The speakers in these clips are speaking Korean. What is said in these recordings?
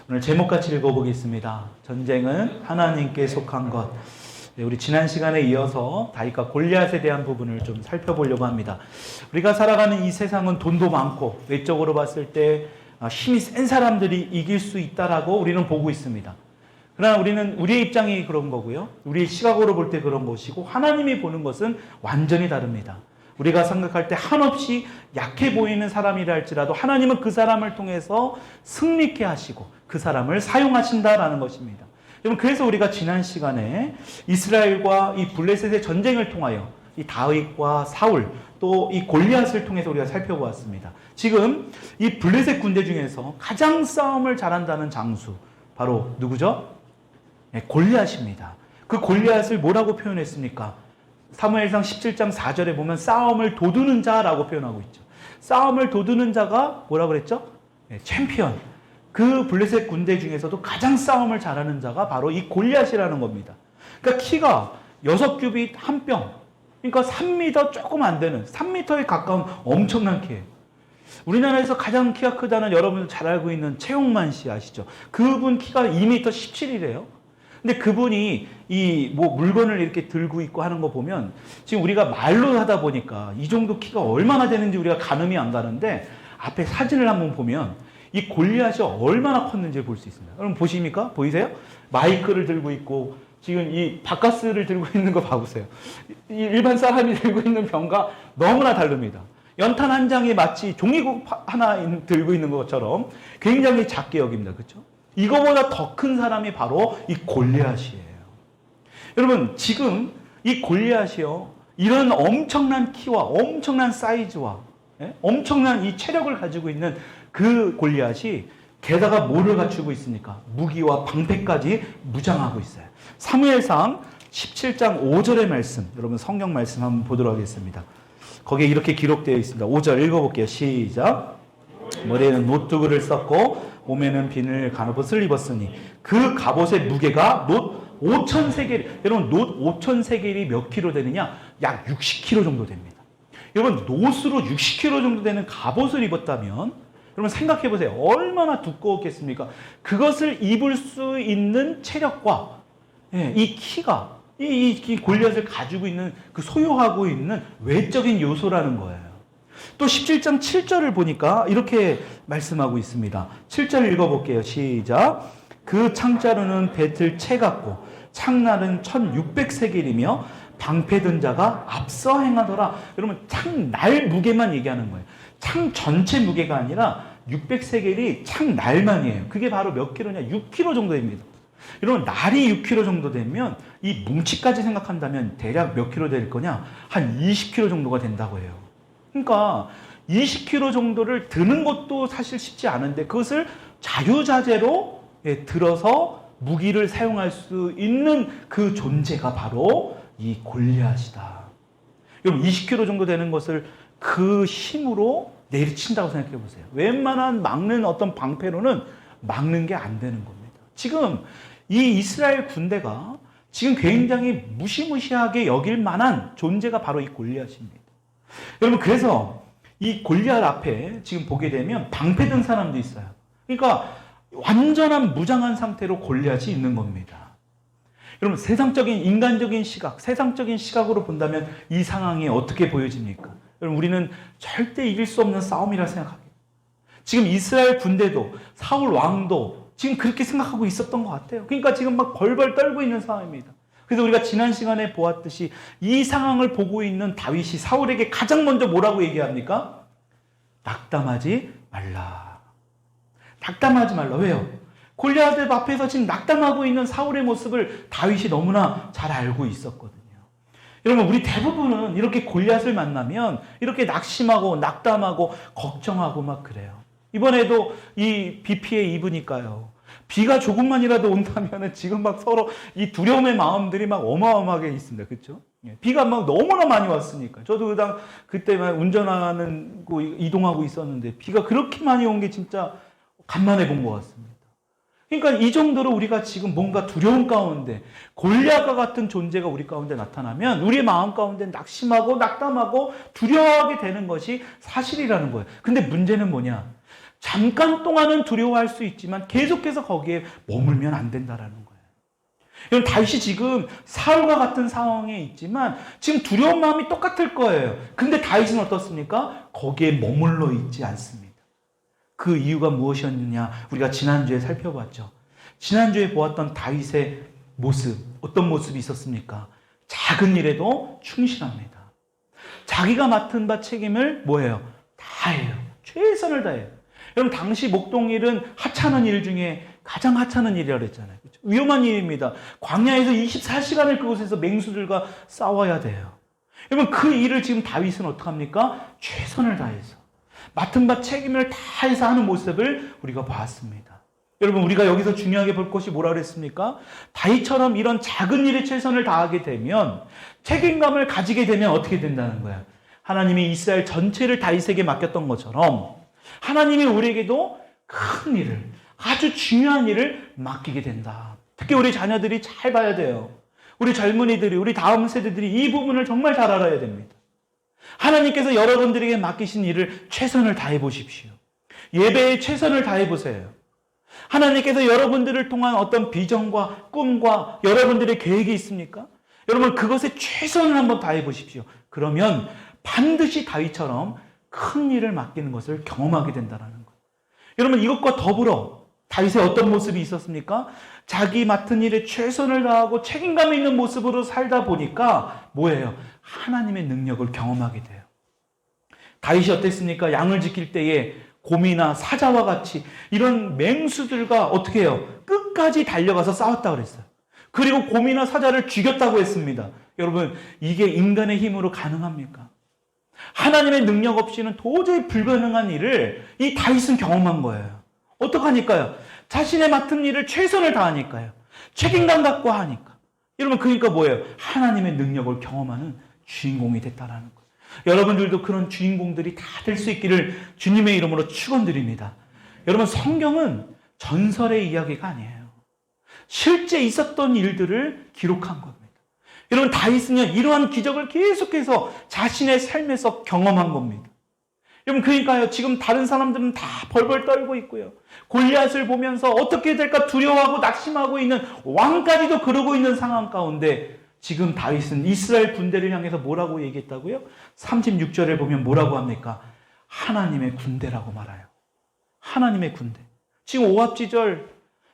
오늘 제목같이 읽어보겠습니다. 전쟁은 하나님께 속한 것. 우리 지난 시간에 이어서 다윗과 골리앗에 대한 부분을 좀 살펴보려고 합니다. 우리가 살아가는 이 세상은 돈도 많고 외적으로 봤을 때 힘이 센 사람들이 이길 수 있다라고 우리는 보고 있습니다. 그러나 우리는 우리의 입장이 그런 거고요. 우리의 시각으로 볼 때 그런 것이고 하나님이 보는 것은 완전히 다릅니다. 우리가 생각할 때 한없이 약해 보이는 사람이라 할지라도 하나님은 그 사람을 통해서 승리케 하시고 그 사람을 사용하신다라는 것입니다. 여러분, 그래서 우리가 지난 시간에 이스라엘과 이 블레셋의 전쟁을 통하여 이 다윗과 사울 또 이 골리앗을 통해서 우리가 살펴보았습니다. 지금 이 블레셋 군대 중에서 가장 싸움을 잘한다는 장수 바로 누구죠? 골리앗입니다. 그 골리앗을 뭐라고 표현했습니까? 사무엘상 17장 4절에 보면 싸움을 도두는 자라고 표현하고 있죠. 싸움을 도두는 자가 뭐라고 그랬죠? 챔피언. 그 블레셋 군대 중에서도 가장 싸움을 잘하는 자가 바로 이 골리앗이라는 겁니다. 그러니까 키가 6규빗 한 뼘. 그러니까 3m 조금 안 되는 3m에 가까운 엄청난 키예요. 우리나라에서 가장 키가 크다는 여러분 잘 알고 있는 최용만 씨 아시죠? 그분 키가 2m 17이래요. 근데 그분이 이 물건을 이렇게 들고 있고 하는 거 보면 지금 우리가 말로 하다 보니까 이 정도 키가 얼마나 되는지 우리가 가늠이 안 가는데 앞에 사진을 한번 보면 이 골리앗이 얼마나 컸는지를 볼 수 있습니다. 여러분 보십니까? 보이세요? 마이크를 들고 있고 지금 이 바카스를 들고 있는 거 봐보세요. 이 일반 사람이 들고 있는 병과 너무나 다릅니다. 연탄 한 장에 마치 종이국 하나 들고 있는 것처럼 굉장히 작게 여깁니다. 그렇죠? 이거보다 더 큰 사람이 바로 이 골리앗이에요. 여러분, 지금 이 골리앗이요, 이런 엄청난 키와 엄청난 사이즈와 엄청난 이 체력을 가지고 있는 그 골리앗이 게다가 뭐를 갖추고 있습니까? 무기와 방패까지 무장하고 있어요. 사무엘상 17장 5절의 말씀, 여러분 성경 말씀 한번 보도록 하겠습니다. 거기에 이렇게 기록되어 있습니다. 5절 읽어볼게요. 시작. 머리에는 노뚜구를 썼고 몸에는 비늘 갑옷을 입었으니 그 갑옷의 무게가 놋 5,000세겔. 여러분, 놋 5,000세겔이 몇 킬로 되느냐? 약 60킬로 정도 됩니다. 여러분, 놋으로 60킬로 정도 되는 갑옷을 입었다면 여러분 생각해 보세요. 얼마나 두꺼웠겠습니까? 그것을 입을 수 있는 체력과 이 키가 이 골리앗을 가지고 있는 그 소유하고 있는 외적인 요소라는 거예요. 또 17장 7절을 보니까 이렇게 말씀하고 있습니다. 7절 읽어볼게요. 시작. 그 창자루는 배틀 채 같고 창날은 1600세겔이며 방패 든 자가 앞서 행하더라. 여러분, 창날 무게만 얘기하는 거예요. 창 전체 무게가 아니라 600세겔이 창날만이에요. 그게 바로 몇 킬로냐? 6킬로 정도 됩니다. 여러분, 날이 6킬로 정도 되면 이 뭉치까지 생각한다면 대략 몇 킬로 될 거냐? 한 20킬로 정도가 된다고 해요. 그러니까 20kg 정도를 드는 것도 사실 쉽지 않은데 그것을 자유자재로 들어서 무기를 사용할 수 있는 그 존재가 바로 이 골리앗이다. 여러분, 20kg 정도 되는 것을 그 힘으로 내리친다고 생각해 보세요. 웬만한 막는 어떤 방패로는 막는 게 안 되는 겁니다. 지금 이 이스라엘 군대가 지금 굉장히 무시무시하게 여길 만한 존재가 바로 이 골리앗입니다. 여러분, 그래서 이 골리앗 앞에 지금 보게 되면 방패 든 사람도 있어요. 그러니까 완전한 무장한 상태로 골리앗이 있는 겁니다. 여러분, 세상적인 인간적인 시각, 세상적인 시각으로 본다면 이 상황이 어떻게 보여집니까? 여러분, 우리는 절대 이길 수 없는 싸움이라 생각합니다. 지금 이스라엘 군대도 사울 왕도 지금 그렇게 생각하고 있었던 것 같아요. 그러니까 지금 막 벌벌 떨고 있는 상황입니다. 그래서 우리가 지난 시간에 보았듯이 이 상황을 보고 있는 다윗이 사울에게 가장 먼저 뭐라고 얘기합니까? 낙담하지 말라. 낙담하지 말라. 왜요? 골리앗 앞에서 지금 낙담하고 있는 사울의 모습을 다윗이 너무나 잘 알고 있었거든요. 여러분, 우리 대부분은 이렇게 골리앗을 만나면 이렇게 낙심하고 낙담하고 걱정하고 막 그래요. 이번에도 이 비 피해 입으니까요. 비가 조금만이라도 온다면 지금 막 서로 이 두려움의 마음들이 막 어마어마하게 있습니다. 그렇죠? 비가 막 너무나 많이 왔으니까. 저도 그때 막 운전하는 거 이동하고 있었는데 비가 그렇게 많이 온 게 진짜 간만에 본 것 같습니다. 그러니까 이 정도로 우리가 지금 뭔가 두려움 가운데 골리앗과 같은 존재가 우리 가운데 나타나면 우리의 마음 가운데 낙심하고 낙담하고 두려워하게 되는 것이 사실이라는 거예요. 근데 문제는 뭐냐? 잠깐 동안은 두려워할 수 있지만 계속해서 거기에 머물면 안 된다라는 거예요. 여러분, 다윗이 지금 사울과 같은 상황에 있지만 지금 두려운 마음이 똑같을 거예요. 근데 다윗은 어떻습니까? 거기에 머물러 있지 않습니다. 그 이유가 무엇이었느냐? 우리가 지난주에 살펴봤죠. 지난주에 보았던 다윗의 모습, 어떤 모습이 있었습니까? 작은 일에도 충실합니다. 자기가 맡은 바 책임을 뭐예요? 다 해요. 최선을 다해요. 여러분, 당시 목동일은 하찮은 일 중에 가장 하찮은 일이라고 그랬잖아요. 그렇죠? 위험한 일입니다. 광야에서 24시간을 그곳에서 맹수들과 싸워야 돼요. 여러분, 그 일을 지금 다윗은 어떡합니까? 최선을 다해서 맡은 바 책임을 다해서 하는 모습을 우리가 봤습니다. 여러분, 우리가 여기서 중요하게 볼 것이 뭐라 그랬습니까? 다윗처럼 이런 작은 일에 최선을 다하게 되면, 책임감을 가지게 되면 어떻게 된다는 거예요? 하나님이 이스라엘 전체를 다윗에게 맡겼던 것처럼 하나님이 우리에게도 큰 일을, 아주 중요한 일을 맡기게 된다. 특히 우리 자녀들이 잘 봐야 돼요. 우리 젊은이들이, 우리 다음 세대들이 이 부분을 정말 잘 알아야 됩니다. 하나님께서 여러분들에게 맡기신 일을 최선을 다해 보십시오. 예배에 최선을 다해 보세요. 하나님께서 여러분들을 통한 어떤 비전과 꿈과 여러분들의 계획이 있습니까? 여러분, 그것에 최선을 한번 다해 보십시오. 그러면 반드시 다윗처럼 큰 일을 맡기는 것을 경험하게 된다는 거예요. 여러분, 이것과 더불어 다윗의 어떤 모습이 있었습니까? 자기 맡은 일에 최선을 다하고 책임감 있는 모습으로 살다 보니까 뭐예요? 하나님의 능력을 경험하게 돼요. 다윗이 어땠습니까? 양을 지킬 때에 곰이나 사자와 같이 이런 맹수들과 어떻게 해요? 끝까지 달려가서 싸웠다고 그랬어요. 그리고 곰이나 사자를 죽였다고 했습니다. 여러분, 이게 인간의 힘으로 가능합니까? 하나님의 능력 없이는 도저히 불가능한 일을 이 다윗은 경험한 거예요. 어떡하니까요? 자신의 맡은 일을 최선을 다하니까요. 책임감 갖고 하니까. 여러분, 그러니까 뭐예요? 하나님의 능력을 경험하는 주인공이 됐다라는 거예요. 여러분들도 그런 주인공들이 다 될 수 있기를 주님의 이름으로 축원드립니다. 여러분, 성경은 전설의 이야기가 아니에요. 실제 있었던 일들을 기록한 겁니다. 여러분, 다윗은요, 이러한 기적을 계속해서 자신의 삶에서 경험한 겁니다. 여러분, 그러니까요, 지금 다른 사람들은 다 벌벌 떨고 있고요. 골리앗을 보면서 어떻게 될까 두려워하고 낙심하고 있는, 왕까지도 그러고 있는 상황 가운데 지금 다윗은 이스라엘 군대를 향해서 뭐라고 얘기했다고요? 36절에 보면 뭐라고 합니까? 하나님의 군대라고 말해요. 하나님의 군대. 지금 오합지절,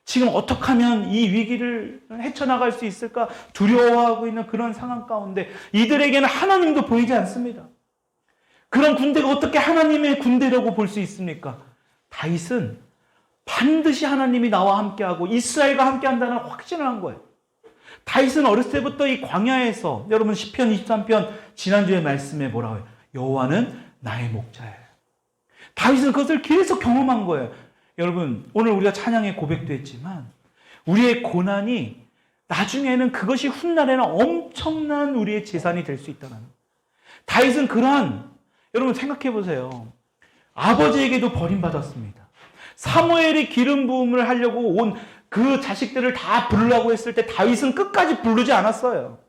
지금 어떻게 하면 이 위기를 헤쳐나갈 수 있을까 두려워하고 있는 그런 상황 가운데 이들에게는 하나님도 보이지 않습니다. 그런 군대가 어떻게 하나님의 군대라고 볼 수 있습니까? 다윗은 반드시 하나님이 나와 함께하고 이스라엘과 함께한다는 확신을 한 거예요. 다윗은 어렸을 때부터 이 광야에서, 여러분 시편 23편 지난주에 말씀에 뭐라고 해요? 여호와는 나의 목자예요. 다윗은 그것을 계속 경험한 거예요. 여러분, 오늘 우리가 찬양의 고백도 했지만 우리의 고난이 나중에는 그것이 훗날에는 엄청난 우리의 재산이 될 수 있다는 거예요. 다윗은 그러한, 여러분 생각해 보세요. 아버지에게도 버림받았습니다. 사무엘이 기름 부음을 하려고 온 그 자식들을 다 부르려고 했을 때 다윗은 끝까지 부르지 않았어요.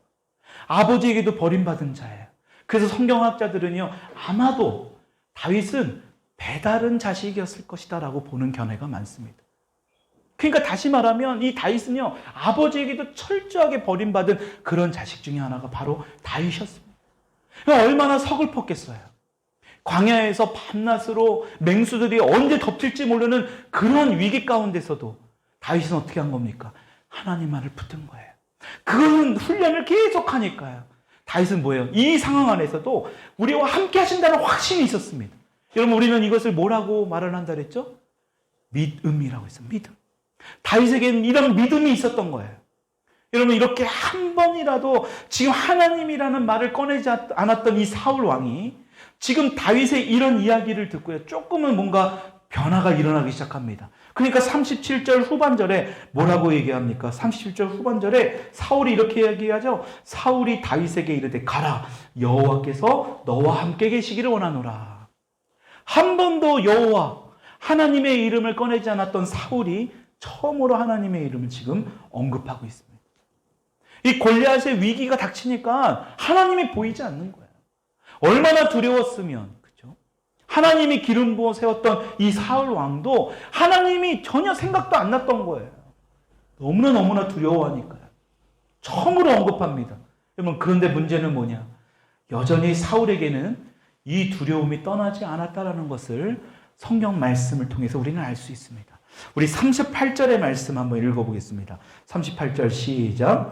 아버지에게도 버림받은 자예요. 그래서 성경학자들은요, 아마도 다윗은 배다른 자식이었을 것이다 라고 보는 견해가 많습니다. 그러니까 다시 말하면 이 다윗은요, 아버지에게도 철저하게 버림받은 그런 자식 중에 하나가 바로 다윗이었습니다. 얼마나 서글펐겠어요. 광야에서 밤낮으로 맹수들이 언제 덮칠지 모르는 그런 위기 가운데서도 다윗은 어떻게 한 겁니까? 하나님만을 붙든 거예요. 그런 훈련을 계속 하니까요. 다윗은 뭐예요? 이 상황 안에서도 우리와 함께 하신다는 확신이 있었습니다. 여러분, 우리는 이것을 뭐라고 말을 한다 그랬죠? 믿음이라고 했어요. 믿음. 다윗에게는 이런 믿음이 있었던 거예요. 여러분, 이렇게 한 번이라도 지금 하나님이라는 말을 꺼내지 않았던 이 사울 왕이 지금 다윗의 이런 이야기를 듣고요, 조금은 뭔가 변화가 일어나기 시작합니다. 그러니까 37절 후반절에 뭐라고 얘기합니까? 37절 후반절에 사울이 이렇게 얘기하죠. 사울이 다윗에게 이르되 가라, 여호와께서 너와 함께 계시기를 원하노라. 한 번도 여호와 하나님의 이름을 꺼내지 않았던 사울이 처음으로 하나님의 이름을 지금 언급하고 있습니다. 이 골리앗의 위기가 닥치니까 하나님이 보이지 않는 거예요. 얼마나 두려웠으면, 그렇죠? 하나님이 기름 부어 세웠던 이 사울 왕도 하나님이 전혀 생각도 안 났던 거예요. 너무나 두려워하니까요. 처음으로 언급합니다. 여러분, 그런데 문제는 뭐냐? 여전히 사울에게는 이 두려움이 떠나지 않았다라는 것을 성경 말씀을 통해서 우리는 알 수 있습니다. 우리 38절의 말씀 한번 읽어보겠습니다. 38절 시작.